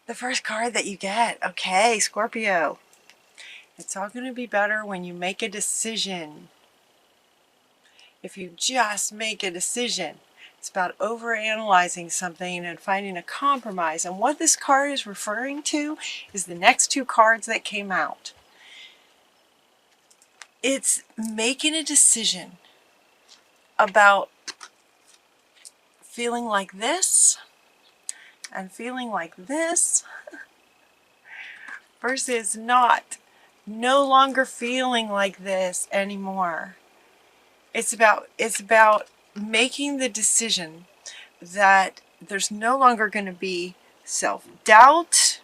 The first card that you get. Okay, Scorpio. It's all going to be better when you make a decision. If you just make a decision. It's about overanalyzing something and finding a compromise. And what this card is referring to is the next two cards that came out. It's making a decision about feeling like this and feeling like this versus no longer feeling like this anymore. It's about making the decision that there's no longer going to be self-doubt,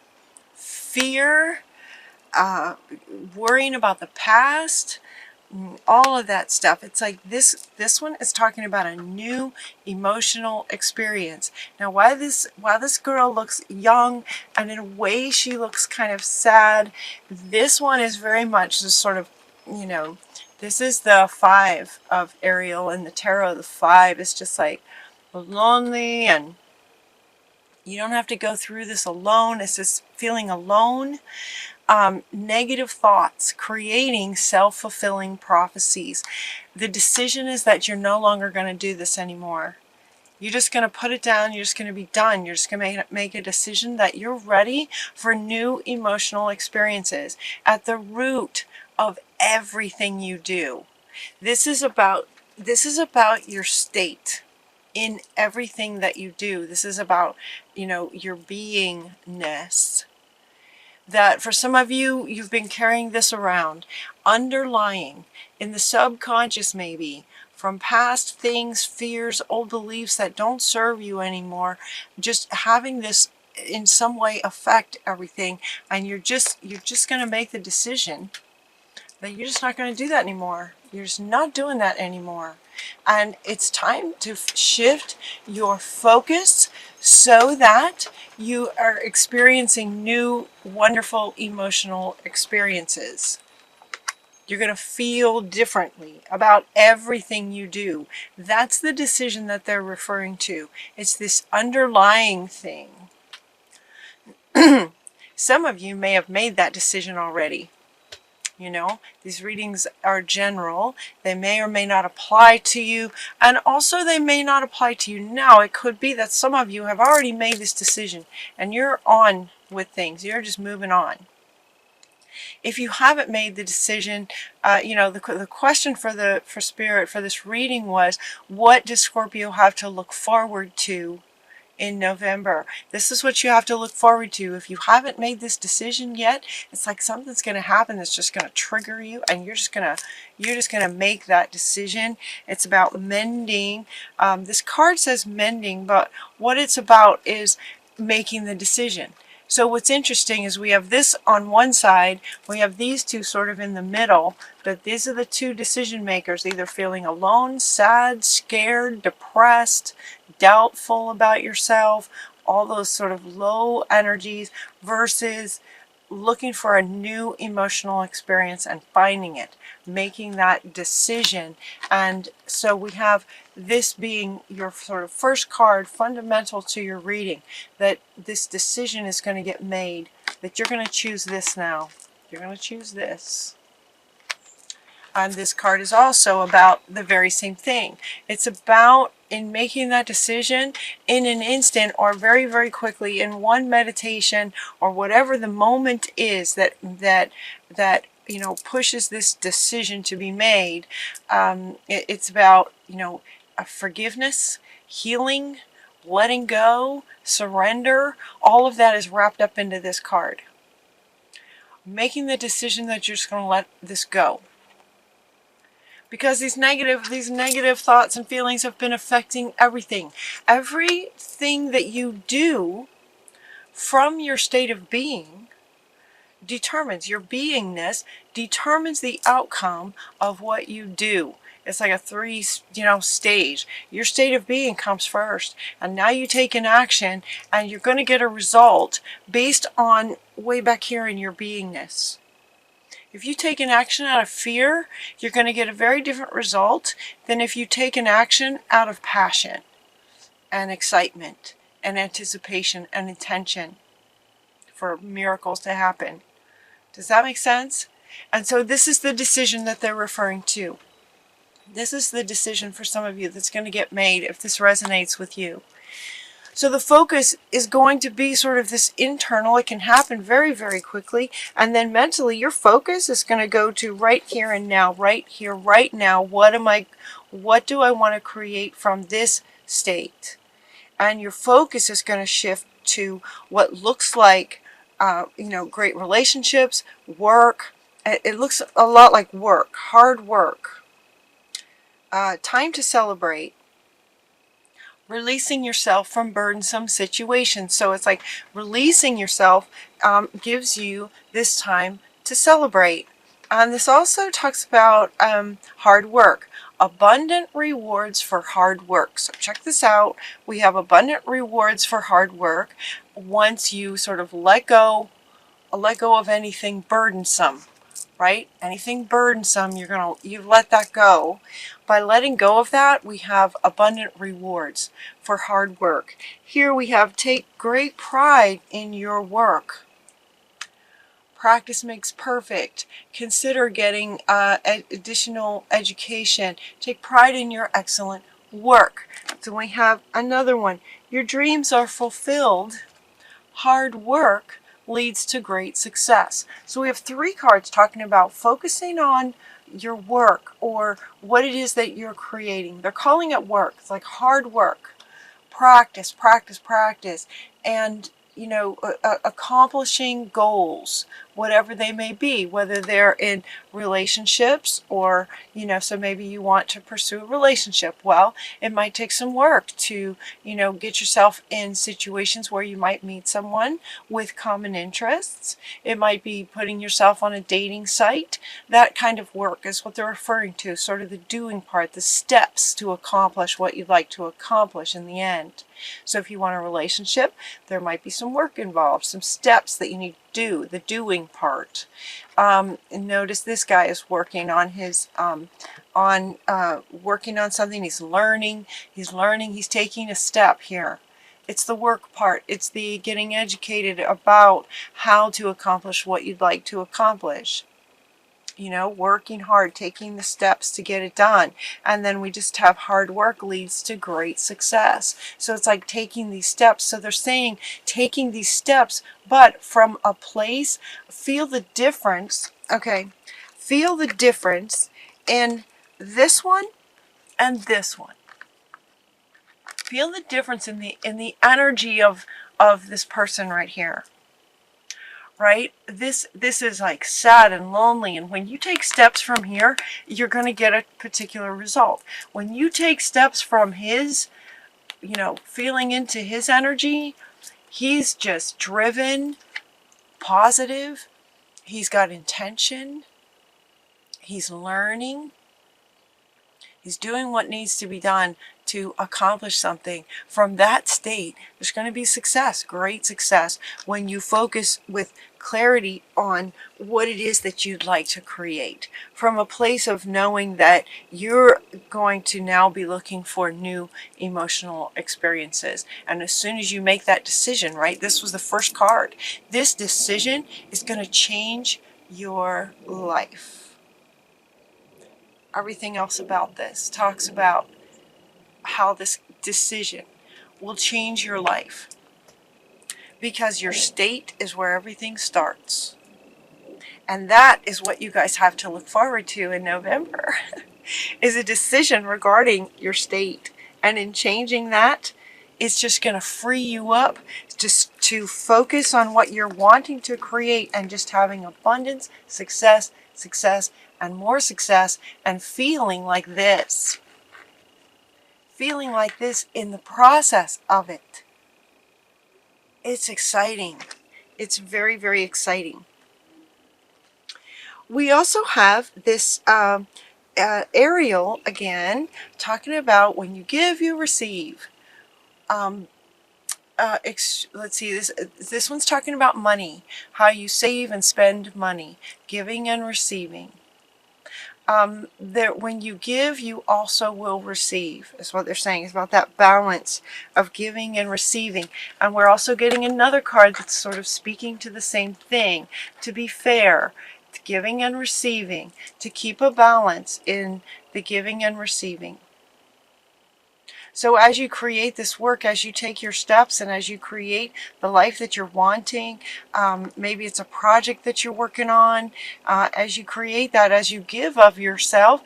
fear, worrying about the past, all of that stuff. It's like this one is talking about a new emotional experience. Now while this girl looks young and in a way she looks kind of sad, this one is very much this sort of, you know, this is the 5 of Ariel in the tarot. The 5 is just like lonely, and you don't have to go through this alone. It's just feeling alone. Negative thoughts, creating self-fulfilling prophecies. The decision is that you're no longer going to do this anymore. You're just going to put it down. You're just going to be done. You're just going to make a decision that you're ready for new emotional experiences. At the root of everything you do, this is about your state in everything that you do. This is about, you know, your beingness. That for some of you, you've been carrying this around, underlying in the subconscious, maybe from past things, fears, old beliefs that don't serve you anymore, just having this in some way affect everything. And you're just going to make the decision that you're just not going to do that anymore. You're just not doing that anymore. And it's time to shift your focus so that you are experiencing new, wonderful emotional experiences. You're going to feel differently about everything you do. That's the decision that they're referring to. It's this underlying thing. Some of you may have made that decision already. You know, these readings are general. They may or may not apply to you. And also they may not apply to you now. It could be that some of you have already made this decision and you're on with things. You're just moving on. If you haven't made the decision, you know, the question for Spirit for this reading was, what does Scorpio have to look forward to in November? This is what you have to look forward to. If you haven't made this decision yet, it's like something's going to happen that's just going to trigger you, and you're just going to make that decision. It's about mending. This card says mending, but what it's about is making the decision. So what's interesting is we have this on one side, we have these two sort of in the middle, but these are the two decision makers, either feeling alone, sad, scared, depressed, doubtful about yourself, all those sort of low energies, versus looking for a new emotional experience and finding it, making that decision. And so we have this being your sort of first card, fundamental to your reading, that this decision is going to get made, that you're going to choose this now. You're going to choose this. And this card is also about the very same thing. It's about in making that decision in an instant, or very, very quickly, in one meditation, or whatever the moment is that you know, pushes this decision to be made. It's about, you know, forgiveness, healing, letting go, surrender. All of that is wrapped up into this card. Making the decision that you're just going to let this go. Because these negative thoughts and feelings have been affecting everything. Everything that you do from your state of being determines, your beingness determines the outcome of what you do. It's like a three, you know, stage. Your state of being comes first, and now you take an action, and you're going to get a result based on way back here in your beingness. If you take an action out of fear, you're going to get a very different result than if you take an action out of passion and excitement and anticipation and intention. for miracles to happen. Does that make sense? And so this is the decision that they're referring to. This is the decision for some of you that's going to get made if this resonates with you. So the focus is going to be sort of this internal. It can happen very, very quickly. And then mentally, your focus is going to go to right here and now, right here, right now. What do I want to create from this state? And your focus is going to shift to what looks like, great relationships, work. It looks a lot like work, hard work. Time to celebrate. Releasing yourself from burdensome situations. So it's like releasing yourself gives you this time to celebrate. And this also talks about hard work. Abundant rewards for hard work. So check this out. We have abundant rewards for hard work once you sort of let go of anything burdensome. Right? Anything burdensome, you let that go. By letting go of that, we have abundant rewards for hard work. Here we have take great pride in your work. Practice makes perfect. Consider getting additional education. Take pride in your excellent work. So we have another one. Your dreams are fulfilled. Hard work leads to great success. So we have 3 cards talking about focusing on your work or what it is that you're creating. They're calling it work. It's like hard work. Practice, practice, practice. And, accomplishing goals, whatever they may be, whether they're in relationships or, so maybe you want to pursue a relationship. Well, it might take some work to, get yourself in situations where you might meet someone with common interests. It might be putting yourself on a dating site. That kind of work is what they're referring to, sort of the doing part, the steps to accomplish what you'd like to accomplish in the end. So if you want a relationship, there might be some work involved, some steps that you need to do, the doing part. And notice this guy is working on his, working on something. He's learning, he's taking a step here. It's the work part. It's the getting educated about how to accomplish what you'd like to accomplish. Working hard, taking the steps to get it done. And then we just have hard work leads to great success. So it's like taking these steps. So they're saying taking these steps, but from a place, feel the difference. Okay. Feel the difference in this one and this one. Feel the difference in the energy of this person right here. Right? This is like sad and lonely, and when you take steps from here, you're going to get a particular result. When you take steps from his, feeling into his energy, he's just driven, positive, he's got intention, he's learning, he's doing what needs to be done to accomplish something. From that state, there's going to be success, great success, when you focus with clarity on what it is that you'd like to create. From a place of knowing that you're going to now be looking for new emotional experiences. And as soon as you make that decision, right, this was the first card, this decision is going to change your life. Everything else about this talks about how this decision will change your life, because your state is where everything starts. And that is what you guys have to look forward to in November is a decision regarding your state. And in changing that, it's just going to free you up just to focus on what you're wanting to create and just having abundance, success, success, and more success, and feeling like this. Feeling like this in the process of it. It's exciting. It's very, very exciting. We also have this Ariel again talking about when you give, you receive. Let's see, this one's talking about money, how you save and spend money, giving and receiving. that when you give, you also will receive, is what they're saying. It's about that balance of giving and receiving. And we're also getting another card that's sort of speaking to the same thing, to be fair, to giving and receiving, to keep a balance in the giving and receiving. So as you create this work, as you take your steps, and as you create the life that you're wanting, maybe it's a project that you're working on, as you create that, as you give of yourself,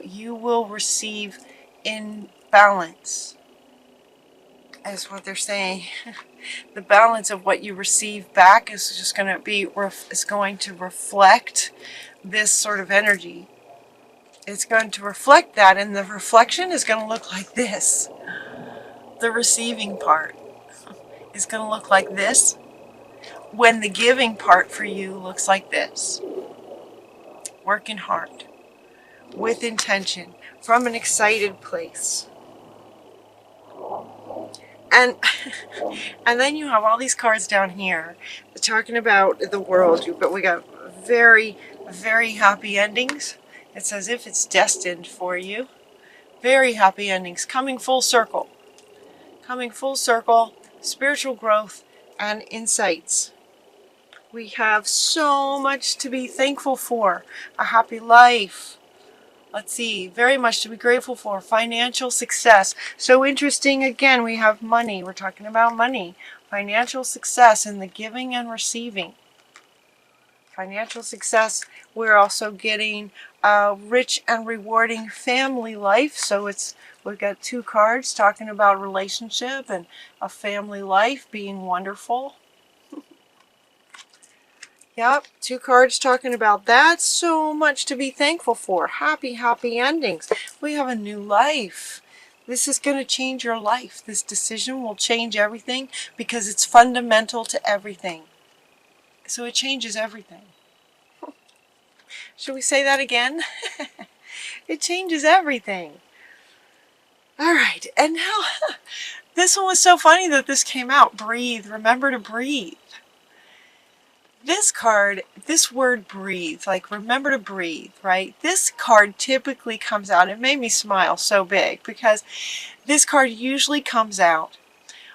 you will receive in balance, is what they're saying. The balance of what you receive back is just going to be reflect this sort of energy. It's going to reflect that, and the reflection is going to look like this. The receiving part is going to look like this, when the giving part for you looks like this. Working hard, with intention, from an excited place. And and then you have all these cards down here talking about the world, but we got very, very happy endings. It's as if it's destined for you. Very happy endings, coming full circle. Coming full circle, spiritual growth and insights. We have so much to be thankful for. A happy life. Let's see, very much to be grateful for. Financial success. So interesting, again, we have money. We're talking about money. Financial success in the giving and receiving. Financial success. We're also getting a rich and rewarding family life. So we've got two cards talking about relationship and a family life being wonderful. Yep, two cards talking about that. So much to be thankful for. Happy, happy endings. We have a new life. This is going to change your life. This decision will change everything because it's fundamental to everything. So it changes everything. Should we say that again? It changes everything. All right, and now this one was so funny that this came out. Breathe. Remember to breathe. This card, this word breathe, like remember to breathe, right? This card typically comes out, it made me smile so big because this card usually comes out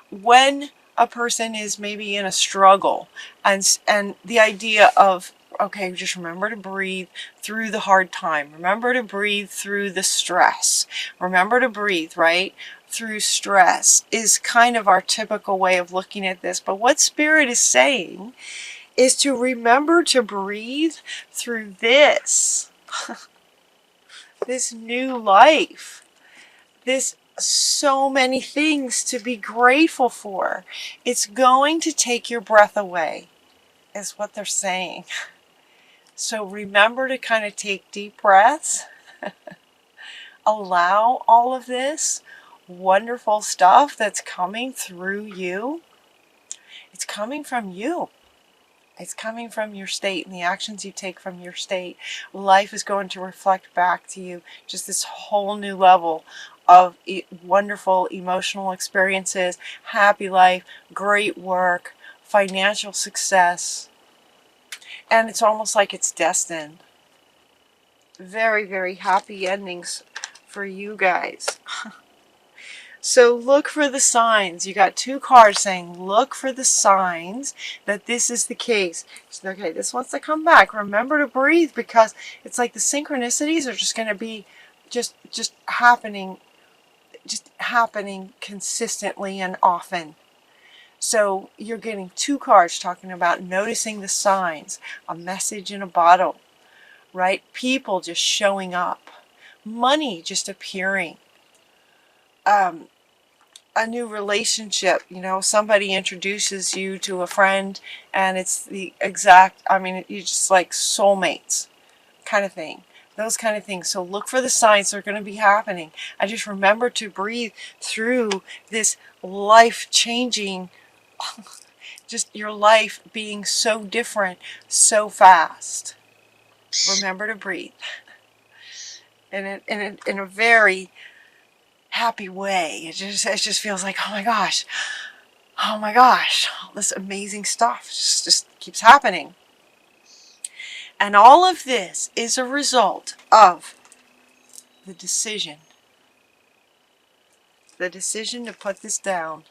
when a person is maybe in a struggle, and the idea of, okay, just remember to breathe through the hard time. Remember to breathe through the stress. Remember to breathe, right? Through stress is kind of our typical way of looking at this. But what Spirit is saying is to remember to breathe through this. This new life. This so many things to be grateful for. It's going to take your breath away, is what they're saying. So remember to kind of take deep breaths. Allow all of this wonderful stuff that's coming through you. It's coming from you. It's coming from your state and the actions you take from your state. Life is going to reflect back to you just this whole new level of wonderful emotional experiences, happy life, great work, financial success. And it's almost like it's destined. Very, very happy endings for you guys. So look for the signs. You got two cards saying look for the signs that this is the case. So, okay, this wants to come back. Remember to breathe, because it's like the synchronicities are just going to be just happening consistently and often. So you're getting two cards talking about noticing the signs, a message in a bottle, right? People just showing up, money just appearing. A new relationship, somebody introduces you to a friend and it's the exact, you're just like soulmates kind of thing. Those kind of things. So look for the signs that are going to be happening. I just remember to breathe through this life-changing, just your life being so different so fast. Remember to breathe. In a very happy way. It just feels like, oh my gosh, all this amazing stuff just keeps happening. And all of this is a result of the decision. The decision to put this down.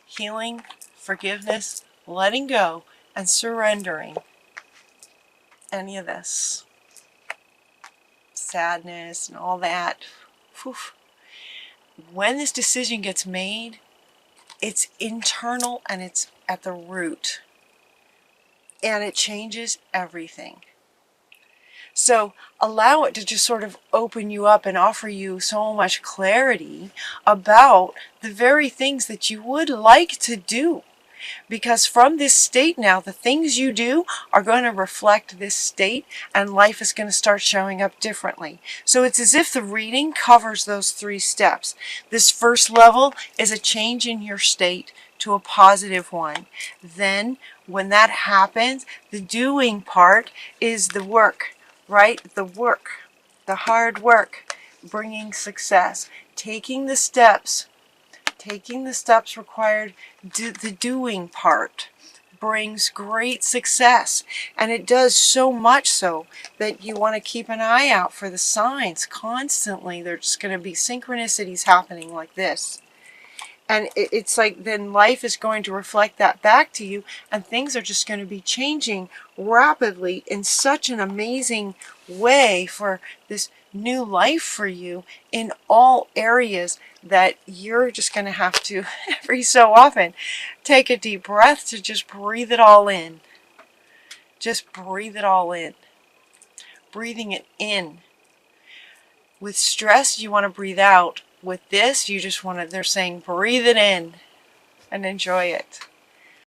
Healing, forgiveness, letting go, and surrendering any of this. Sadness and all that. Whew. When this decision gets made, it's internal and it's at the root. And it changes everything. So allow it to just sort of open you up and offer you so much clarity about the very things that you would like to do. Because from this state now, the things you do are going to reflect this state, and life is going to start showing up differently. So it's as if the reading covers those 3 steps. This first level is a change in your state to a positive one. Then when that happens, the doing part is the work, right? The work, the hard work, bringing success, taking the steps required. The doing part brings great success, and it does so much so that you want to keep an eye out for the signs constantly. There's going to be synchronicities happening like this, and it's like then life is going to reflect that back to you, and things are just going to be changing rapidly in such an amazing way for this new life for you in all areas that you're just going to have to every so often take a deep breath to just breathe it all in. Just breathe it all in. Breathing it in. With stress, you want to breathe out. With this, you just want to, they're saying breathe it in and enjoy it.